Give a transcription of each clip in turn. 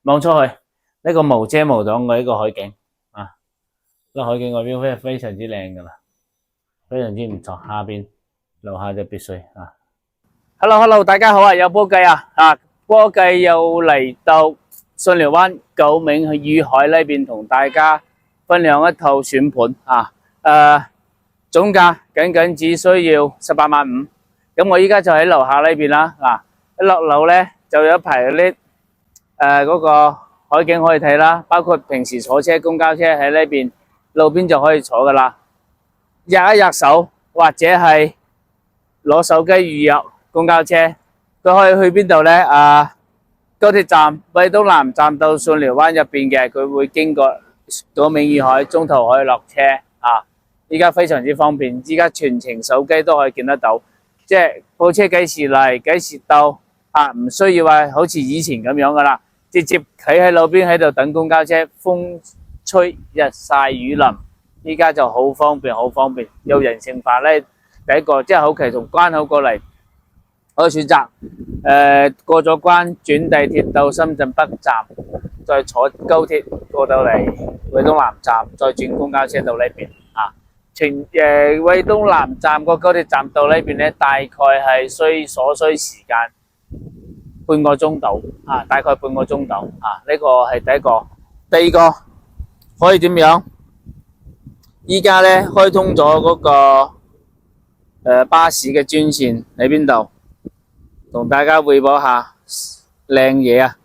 望出去呢個無遮無擋嘅一個海景啊，呢個海景外邊非常之靚噶啦，非常之唔錯。下邊樓下隻別墅啊。Hello，大家好啊，有波計啊，波計又嚟到巽寮灣九銘與海呢邊同大家分享一套選盤啊，總價僅只需要18.5萬。咁我依家就喺樓下呢邊啦，一落樓咧就有一排嗰啲嗰個海景可以睇啦，包括平時坐車公交車喺呢邊路邊就可以坐噶啦，入手或者係攞手機預約公交車，佢可以去邊度咧？高鐵站惠東南站到巽寮灣入邊嘅，佢會經過九銘與海，中途可以落車啊！依家非常之方便，依家全程手機都可以見得到，即係部車幾時嚟幾時到啊，唔需要話好似以前咁樣噶啦，直接企喺路邊喺度等公交車，風吹日曬雨淋，依家就好方便，好方便，有人性化咧。第一個即係好奇從關口過嚟可以選擇，過咗關轉地鐵到深圳北站，再坐高鐵過到嚟惠東南站，再轉公交車到呢邊啊。惠東南站個高鐵站到呢邊咧，大概係所需時間半個鐘度啊，大概半個鐘度啊。呢個係第一個。第二個可以點樣？依家咧開通咗嗰個巴士嘅專線喺邊度？同大家匯報下靚嘢啊！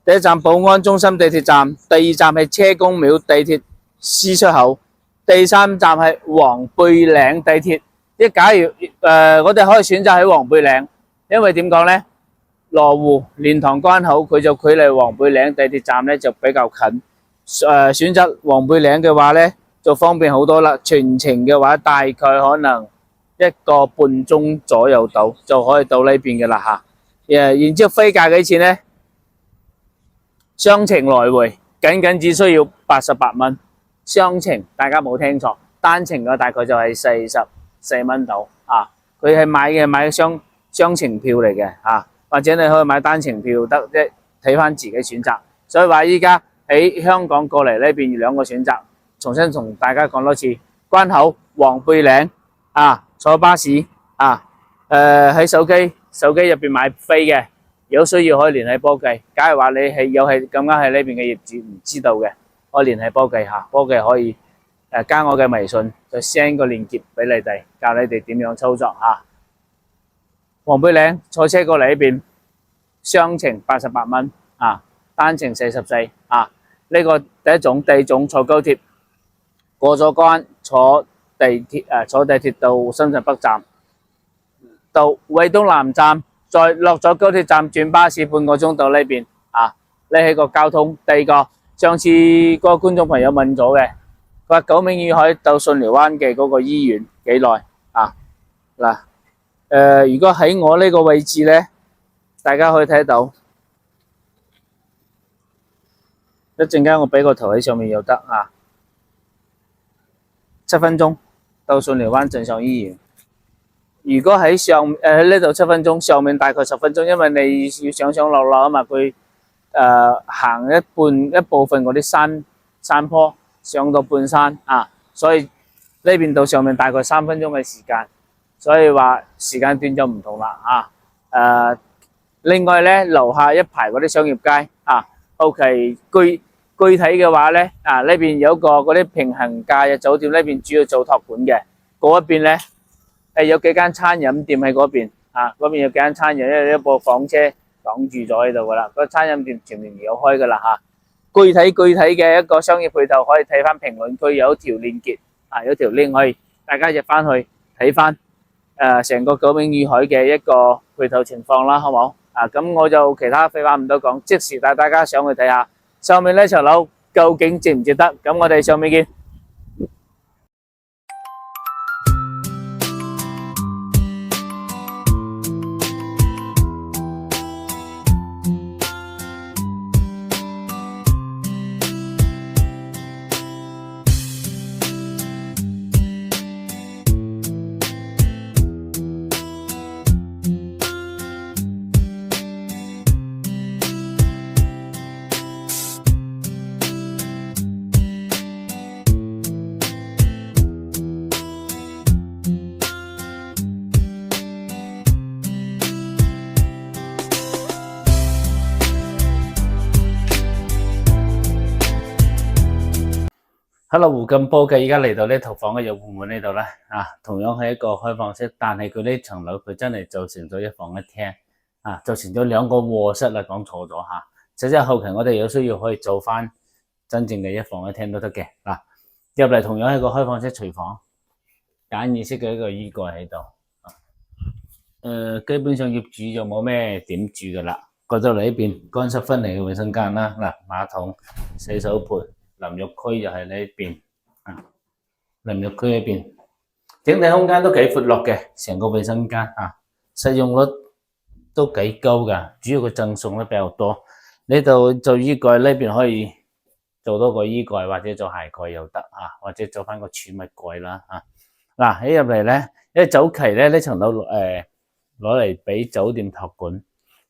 第一站寶安中心地鐵站，第二站係車公廟地鐵 C 出口，第三站係黃貝嶺地鐵。即假如我哋可以選擇喺黃貝嶺，因為點講呢？羅湖蓮塘關口佢就距離黃貝嶺地鐵站咧就比較近，選擇黃貝嶺嘅話咧就方便好多啦。全程嘅話大概可能1個半鐘左右到就可以到呢邊嘅啦吓。然之後飛價幾錢呢？雙程來回僅只需要88蚊，雙程大家冇聽錯，單程嘅大概就係44蚊到啊。佢係買雙程票嚟嘅啊，或者你可以買單程票得，即係睇翻自己選擇。所以話依家喺香港過嚟呢邊兩個選擇，重新同大家講多次，關口黃貝嶺啊，坐巴士啊，喺手機入邊買飛嘅，有需要可以聯繫波計。假如話你係咁啱係呢邊嘅業主唔知道嘅，可以聯繫波計吓，波計可以加我嘅微信，就 send 個鏈接俾你哋，教你哋點樣操作吓。黃貝嶺坐車過嚟呢邊，雙程88蚊啊，單程44啊。呢個第一種，第二種坐高鐵過咗關，坐地鐵到深圳北站，到惠東南站，再落咗高鐵站轉巴士半個鐘到呢邊啊。呢係個交通。第二個，上次嗰個觀眾朋友問咗嘅，佢話九銘與海到巽寮灣嘅嗰個醫院幾耐啊？嗱，如果喺我呢個位置咧，大家可以睇到，一陣間我俾個圖喺上面又得啊。7分鐘到巽寮灣鎮上醫院。如果喺喺呢度7分鐘，上面大概10分鐘，因為你要上落啊嘛，佢行一部分嗰啲山坡，上到半山啊，所以呢邊到上面大概3分鐘嘅時間，所以話時間段就唔同啦啊。另外咧，樓下一排嗰啲商業街啊，後期具體嘅話咧啊，呢邊有個嗰啲平衡價嘅酒店，呢邊主要做託管嘅，嗰一邊咧有幾間餐飲店喺嗰邊啊，嗰邊有幾間餐飲，因為一部房車擋住咗喺度噶啦，個餐飲店全面有開噶啦吓。具體嘅一個商業配套可以睇翻評論區有條鏈接啊，有條 link 可以大家入翻去睇翻成個九銘與海嘅一個配套情況啦，好冇啊？咁我就其他廢話唔多講，即時帶大家上去睇下上面呢層樓究竟值唔值得。咁我哋上面見。Hello，胡金波嘅，而家嚟到呢套房嘅有戶門呢度啦，同樣係一個開放式，但係佢呢層樓佢真係做成咗一房一廳，做成咗兩個臥室啦，講錯咗吓。實際後期我哋有需要可以做翻真正嘅一房一廳都得嘅。入嚟同樣係一個開放式廚房，簡易式嘅一個衣櫃喺度。基本上業主就冇咩點住噶啦。過到嚟呢邊乾濕分離嘅衛生間啦，馬桶、洗手盆、淋浴區就係呢邊，淋浴區呢邊，整體空間都幾闊落嘅，成個衛生間實用率都幾高噶，主要佢贈送得比較多。呢度做衣櫃呢邊可以做多個衣櫃，或者做鞋櫃又得或者做翻個儲物櫃啦喺入嚟咧，因為早期咧呢層樓攞嚟俾酒店託管，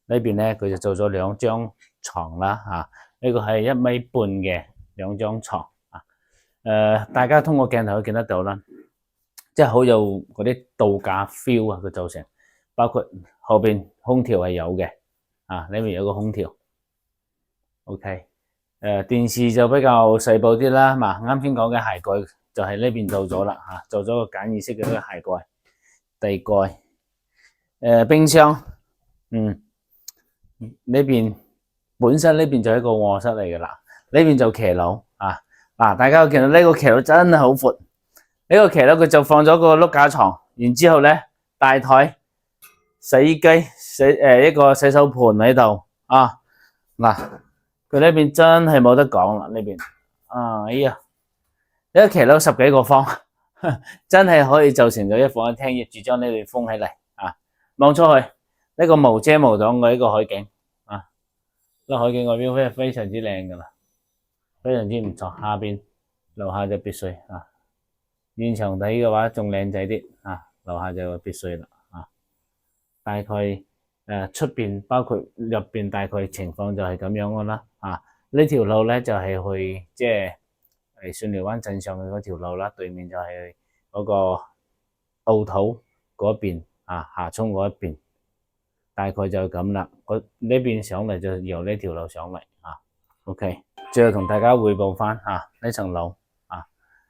呢邊咧佢就做咗兩張床啦呢個係1.5米嘅兩張床大家通過鏡頭都見得到啦，即係好有嗰啲度假 feel 佢造成，包括後邊空調係有嘅呢邊有個空調 ，OK， 電視就比較細部啲啦，啱先講嘅鞋櫃就係呢邊做咗啦做咗個簡易式嘅一個鞋櫃、地蓋，冰箱，呢邊本身呢邊就係一個臥室嚟噶啦，呢邊就騎樓大家見到呢個騎樓真係好闊，呢個騎樓佢就放咗個碌架床，然之後咧大台、洗衣機、一個洗手盆喺度佢呢邊真係冇得講啦，呢邊哎呀，呢個騎樓10幾個方，真係可以做成咗一房一廳，業主將呢度封起嚟望出去呢個無遮無擋嘅一個海景呢個海景外表非常之靚噶啦，非常之唔錯。下邊樓下就別墅現場睇嘅話仲靚仔啲樓下就別墅啦大概出邊包括入邊大概情況就係咁樣噶啦呢條路咧就係去即係順寮灣鎮上嘅嗰條路啦，對面就係嗰個澳土嗰邊下涌嗰一邊，大概就咁啦。呢邊上嚟就由呢條路上嚟OK， 最後同大家匯報翻呢層樓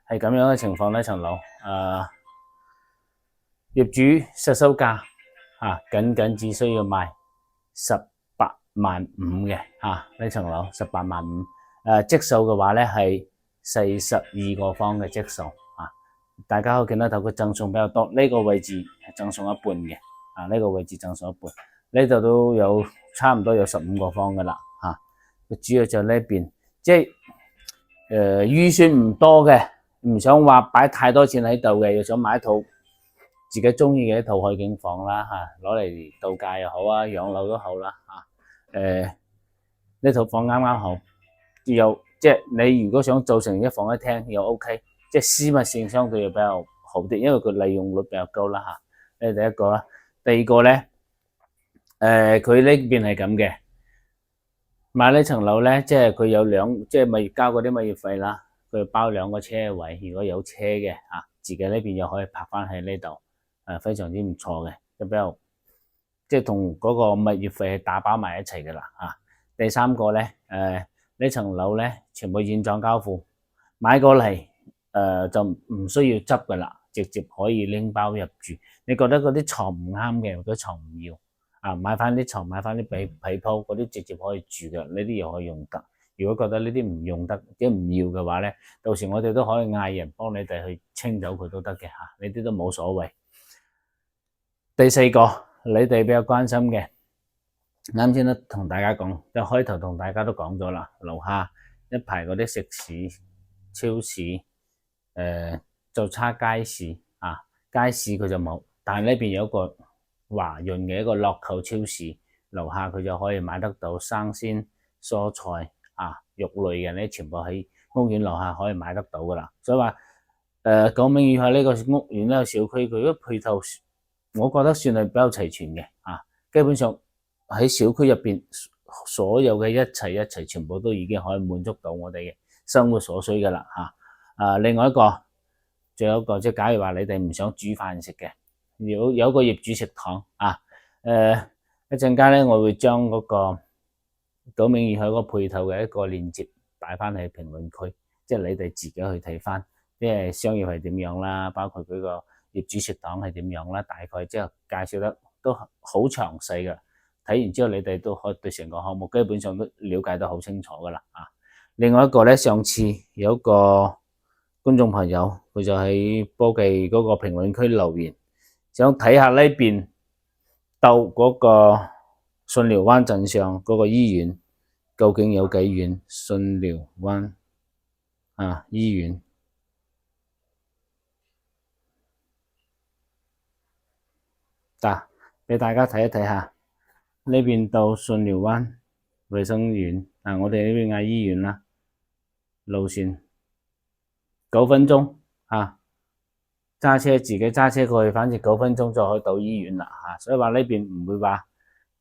係咁樣嘅情況，呢層樓業主實收價僅只需要賣18.5萬嘅呢層樓18.5萬，積數嘅話咧係42個方嘅積數大家可以見得到佢贈送比較多，呢個位置係贈送一半嘅呢個位置贈送一半，呢度都有差唔多有15個方噶啦主要就呢邊即係預算唔多嘅，唔想話擺太多錢喺度嘅，又想買一套自己中意嘅一套海景房啦攞嚟度假又好養老都好啦呢套房啱啱好，又即係你如果想做成一房一廳又 OK， 即係私密性相對又比較好啲，因為佢利用率比較高啦呢第一個啦，第二個咧佢呢邊係咁嘅。買呢層樓咧，即係佢有即係咪交嗰啲物業費啦？佢包2個車位，如果有車嘅自己呢邊又可以泊翻喺呢度，非常之唔錯嘅，就比較即係同嗰個物業費係打包埋一齊噶啦第三個咧，呢層樓咧全部現狀交付，買過嚟就唔需要執噶啦，直接可以拎包入住。你覺得嗰啲床唔啱嘅，或者床唔要？買翻啲床，買翻啲被鋪，嗰啲直接可以住嘅，呢啲又可以用得。如果覺得呢啲唔用得，即係唔要嘅話咧，到時我哋都可以嗌人幫你哋去清走佢都得嘅呢啲都冇所謂。第四個，你哋比較關心嘅，啱先都同大家講，一開頭同大家都講咗啦，樓下一排嗰啲食肆、超市，就差街市街市佢就冇，但係呢邊有一個華潤嘅一個樂購超市，樓下佢就可以買得到生鮮蔬菜肉類嘅咧，全部喺屋苑樓下可以買得到噶啦。所以話九名以下呢個屋苑呢個小區，佢嘅配套，我覺得算係比較齊全嘅基本上喺小區入邊所有嘅一齊全部都已經可以滿足到我哋嘅生活所需噶啦另外一個，仲有一個即係假如話你哋唔想煮飯食嘅。有個業主食堂一陣間咧，我會將嗰個九名二海嗰個配套嘅一個鏈接擺翻喺評論區，即係你哋自己去睇翻，即係商業係點樣啦，包括佢個業主設檔係點樣啦，大概之後介紹得都好詳細嘅。睇完之後，你哋都可以對成個項目基本上都了解得好清楚噶啦啊！另外一個咧，上次有一個觀眾朋友，佢就喺科技嗰個評論區留言，想睇下呢邊到嗰個順寮灣鎮上嗰個醫院究竟有幾遠？順寮灣啊醫院，嗱，俾大家睇一睇下。呢邊到順寮灣衛生院啊，我哋呢邊嗌醫院啦，路線9分鐘啊，揸車自己揸車過去，反正9分鐘就可以到醫院啦嚇，所以話呢邊唔會話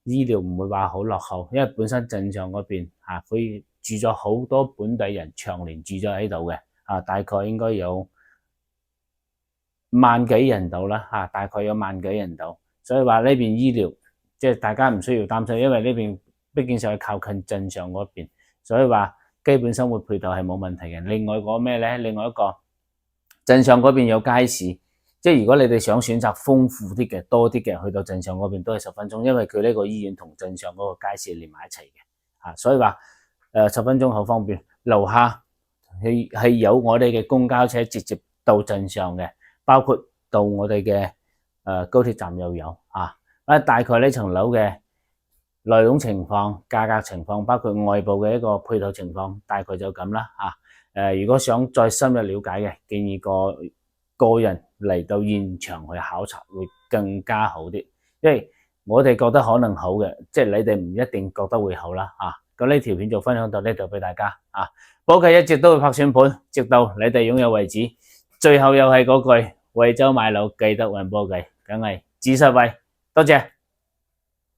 醫療唔會話好落後，因為本身鎮上嗰邊嚇佢住咗好多本地人，長年住咗喺度嘅啊，大概應該有萬幾人度啦嚇，大概有萬幾人度，所以話呢邊醫療。即係大家唔需要擔心，因為呢邊畢竟上係靠近鎮上嗰邊，所以話基本生活配套係冇問題嘅。另外個咩咧？另外一個鎮上嗰邊有街市，即係如果你哋想選擇豐富啲嘅、多啲嘅，去到鎮上嗰邊都係10分鐘，因為佢呢個醫院同鎮上嗰個街市連埋一齊嘅，所以話10分鐘好方便。樓下係有我哋嘅公交車直接到鎮上嘅，包括到我哋嘅高鐵站又有啊。大概呢層樓嘅內容情況、價格情況，包括外部嘅一個配套情況，大概就咁啦嚇。如果想再深入了解嘅，建議個人嚟到現場去考察會更加好啲，因為我哋覺得可能好嘅，即係你哋唔一定覺得會好啦嚇。咁呢條片就分享到呢度俾大家啊。保驥一直都會拍選盤，直到你哋擁有為止。最後又係嗰句，惠州買樓記得揾保驥，梗係指實惠。多謝。